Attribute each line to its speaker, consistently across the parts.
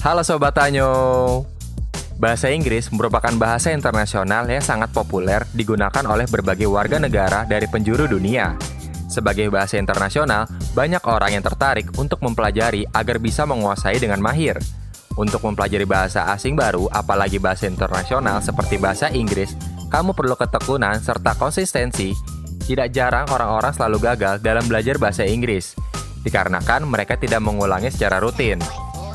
Speaker 1: Halo Sobat Tanyo. Bahasa Inggris merupakan bahasa internasional yang sangat populer digunakan oleh berbagai warga negara dari penjuru dunia. Sebagai bahasa internasional, banyak orang yang tertarik untuk mempelajari agar bisa menguasai dengan mahir. Untuk mempelajari bahasa asing baru, apalagi bahasa internasional seperti bahasa Inggris, kamu perlu ketekunan serta konsistensi. Tidak jarang orang-orang selalu gagal dalam belajar bahasa Inggris, dikarenakan mereka tidak mengulangi secara rutin.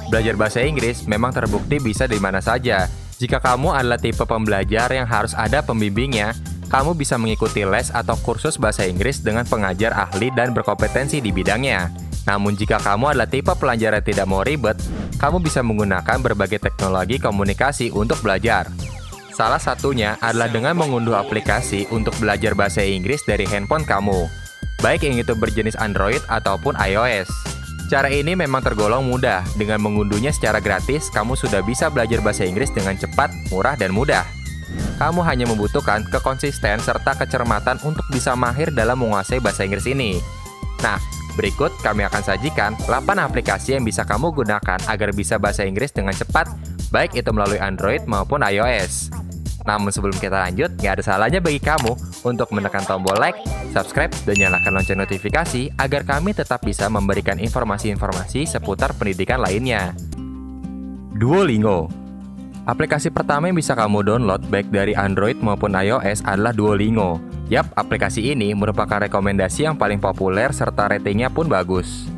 Speaker 1: Belajar bahasa Inggris memang terbukti bisa di mana saja. Jika kamu adalah tipe pembelajar yang harus ada pembimbingnya, kamu bisa mengikuti les atau kursus bahasa Inggris dengan pengajar ahli dan berkompetensi di bidangnya. Namun jika kamu adalah tipe pelajar yang tidak mau ribet, kamu bisa menggunakan berbagai teknologi komunikasi untuk belajar. Salah satunya adalah dengan mengunduh aplikasi untuk belajar bahasa Inggris dari handphone kamu, baik yang itu berjenis Android ataupun iOS. Cara ini memang tergolong mudah. Dengan mengunduhnya secara gratis, kamu sudah bisa belajar bahasa Inggris dengan cepat, murah, dan mudah. Kamu hanya membutuhkan kekonsisten serta kecermatan untuk bisa mahir dalam menguasai bahasa Inggris ini. Nah, berikut kami akan sajikan 8 aplikasi yang bisa kamu gunakan agar bisa bahasa Inggris dengan cepat, baik itu melalui Android maupun iOS. Namun sebelum kita lanjut, nggak ada salahnya bagi kamu untuk menekan tombol like, subscribe, dan nyalakan lonceng notifikasi agar kami tetap bisa memberikan informasi-informasi seputar pendidikan lainnya. Duolingo. Aplikasi pertama yang bisa kamu download baik dari Android maupun iOS adalah Duolingo. Yap, aplikasi ini merupakan rekomendasi yang paling populer serta ratingnya pun bagus.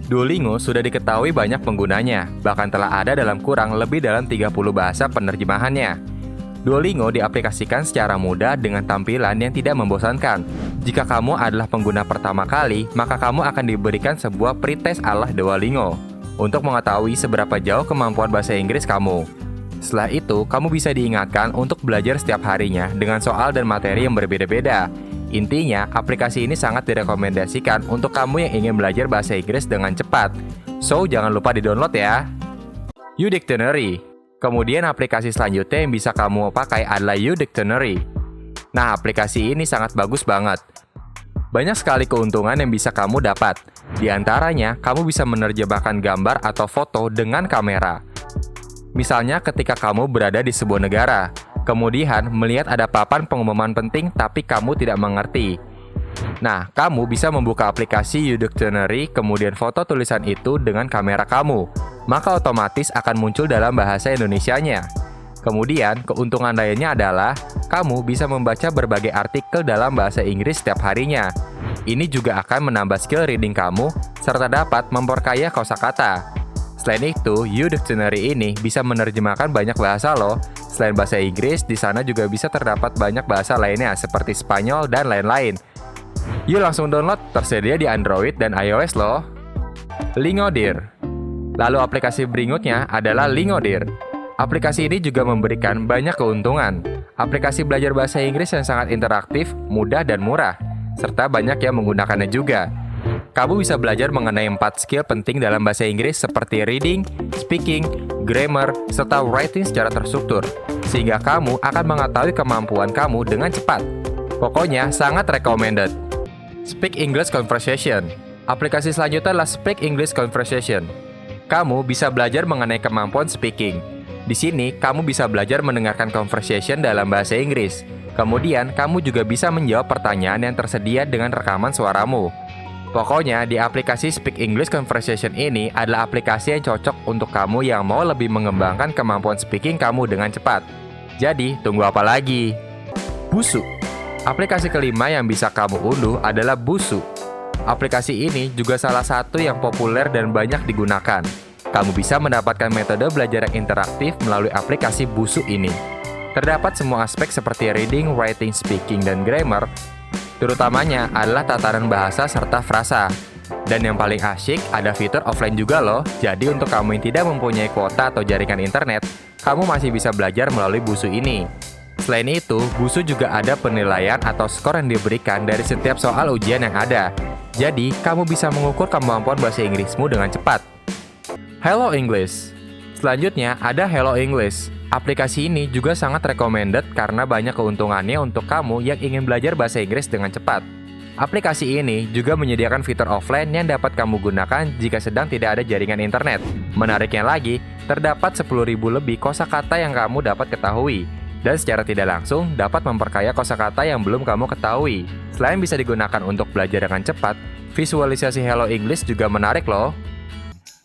Speaker 1: Duolingo sudah diketahui banyak penggunanya, bahkan telah ada dalam kurang lebih dalam 30 bahasa penerjemahannya. Duolingo diaplikasikan secara mudah dengan tampilan yang tidak membosankan. Jika kamu adalah pengguna pertama kali, maka kamu akan diberikan sebuah pretest ala Duolingo untuk mengetahui seberapa jauh kemampuan bahasa Inggris kamu. Setelah itu, kamu bisa diingatkan untuk belajar setiap harinya dengan soal dan materi yang berbeda-beda. Intinya, aplikasi ini sangat direkomendasikan untuk kamu yang ingin belajar bahasa Inggris dengan cepat. So, jangan lupa di-download ya. YouDictionary. Kemudian aplikasi selanjutnya yang bisa kamu pakai adalah YouDictionary. Nah, aplikasi ini sangat bagus banget. Banyak sekali keuntungan yang bisa kamu dapat. Di antaranya, kamu bisa menerjemahkan gambar atau foto dengan kamera. Misalnya ketika kamu berada di sebuah negara, kemudian melihat ada papan pengumuman penting tapi kamu tidak mengerti. Nah, kamu bisa membuka aplikasi YouDictionary, kemudian foto tulisan itu dengan kamera kamu, maka otomatis akan muncul dalam bahasa Indonesianya. Kemudian, keuntungan lainnya adalah kamu bisa membaca berbagai artikel dalam bahasa Inggris setiap harinya. Ini juga akan menambah skill reading kamu, serta dapat memperkaya kosakata. Selain itu, YouDictionary ini bisa menerjemahkan banyak bahasa loh. Selain bahasa Inggris, di sana juga bisa terdapat banyak bahasa lainnya seperti Spanyol dan lain-lain. Yuk langsung download, tersedia di Android dan iOS loh. Lingodeer. Lalu aplikasi berikutnya adalah Lingodeer. Aplikasi ini juga memberikan banyak keuntungan. Aplikasi belajar bahasa Inggris yang sangat interaktif, mudah, dan murah, serta banyak yang menggunakannya juga. Kamu bisa belajar mengenai 4 skill penting dalam bahasa Inggris seperti reading, speaking, grammar, serta writing secara terstruktur, sehingga kamu akan mengetahui kemampuan kamu dengan cepat. Pokoknya sangat recommended. Speak English Conversation. Aplikasi selanjutnya adalah Speak English Conversation. Kamu bisa belajar mengenai kemampuan speaking. Di sini, kamu bisa belajar mendengarkan conversation dalam bahasa Inggris. Kemudian, kamu juga bisa menjawab pertanyaan yang tersedia dengan rekaman suaramu. Pokoknya, di aplikasi Speak English Conversation ini adalah aplikasi yang cocok untuk kamu yang mau lebih mengembangkan kemampuan speaking kamu dengan cepat. Jadi, tunggu apa lagi? Busuu. Aplikasi kelima yang bisa kamu unduh adalah Busuu. Aplikasi ini juga salah satu yang populer dan banyak digunakan. Kamu bisa mendapatkan metode belajar yang interaktif melalui aplikasi Busuu ini. Terdapat semua aspek seperti reading, writing, speaking, dan grammar. Terutamanya adalah tataran bahasa serta frasa. Dan yang paling asyik, ada fitur offline juga loh. Jadi untuk kamu yang tidak mempunyai kuota atau jaringan internet, kamu masih bisa belajar melalui Busuu ini. Selain itu, Busuu juga ada penilaian atau skor yang diberikan dari setiap soal ujian yang ada. Jadi, kamu bisa mengukur kemampuan bahasa Inggrismu dengan cepat. Hello English. Selanjutnya, ada Hello English. Aplikasi ini juga sangat recommended karena banyak keuntungannya untuk kamu yang ingin belajar bahasa Inggris dengan cepat. Aplikasi ini juga menyediakan fitur offline yang dapat kamu gunakan jika sedang tidak ada jaringan internet. Menariknya lagi, terdapat 10.000 lebih kosakata yang kamu dapat ketahui, dan secara tidak langsung dapat memperkaya kosakata yang belum kamu ketahui. Selain bisa digunakan untuk belajar dengan cepat, visualisasi Hello English juga menarik loh.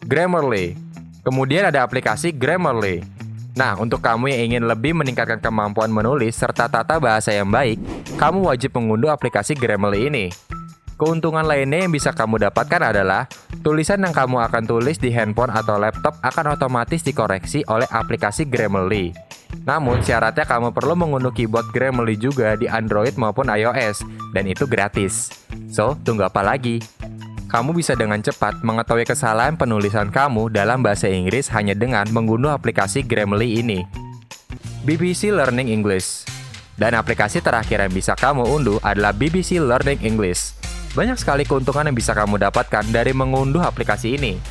Speaker 1: Grammarly. Kemudian ada aplikasi Grammarly. Nah, untuk kamu yang ingin lebih meningkatkan kemampuan menulis serta tata bahasa yang baik, kamu wajib mengunduh aplikasi Grammarly ini. Keuntungan lainnya yang bisa kamu dapatkan adalah tulisan yang kamu akan tulis di handphone atau laptop akan otomatis dikoreksi oleh aplikasi Grammarly. Namun, syaratnya kamu perlu mengunduh keyboard Grammarly juga di Android maupun iOS, dan itu gratis. So, tunggu apa lagi? Kamu bisa dengan cepat mengetahui kesalahan penulisan kamu dalam bahasa Inggris hanya dengan mengunduh aplikasi Grammarly ini. BBC Learning English. Dan aplikasi terakhir yang bisa kamu unduh adalah BBC Learning English. Banyak sekali keuntungan yang bisa kamu dapatkan dari mengunduh aplikasi ini.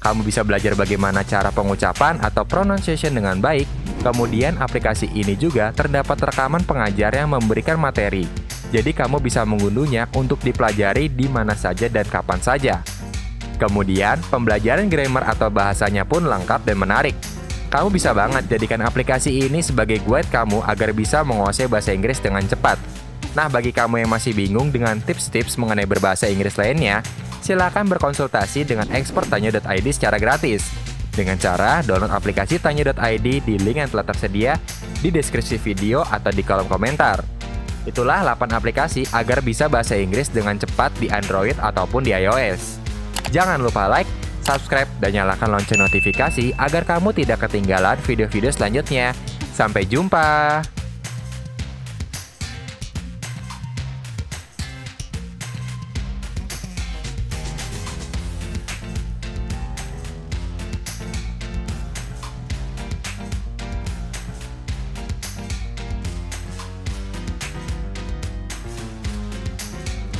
Speaker 1: Kamu bisa belajar bagaimana cara pengucapan atau pronunciation dengan baik. Kemudian aplikasi ini juga terdapat rekaman pengajar yang memberikan materi. Jadi kamu bisa mengunduhnya untuk dipelajari di mana saja dan kapan saja. Kemudian, pembelajaran grammar atau bahasanya pun lengkap dan menarik. Kamu bisa banget jadikan aplikasi ini sebagai guide kamu agar bisa menguasai bahasa Inggris dengan cepat. Nah, bagi kamu yang masih bingung dengan tips-tips mengenai berbahasa Inggris lainnya, silakan berkonsultasi dengan expert Tanya.id secara gratis. Dengan cara download aplikasi Tanya.id di link yang telah tersedia di deskripsi video atau di kolom komentar. Itulah 8 aplikasi agar bisa bahasa Inggris dengan cepat di Android ataupun di iOS. Jangan lupa like, subscribe, dan nyalakan lonceng notifikasi agar kamu tidak ketinggalan video-video selanjutnya. Sampai jumpa!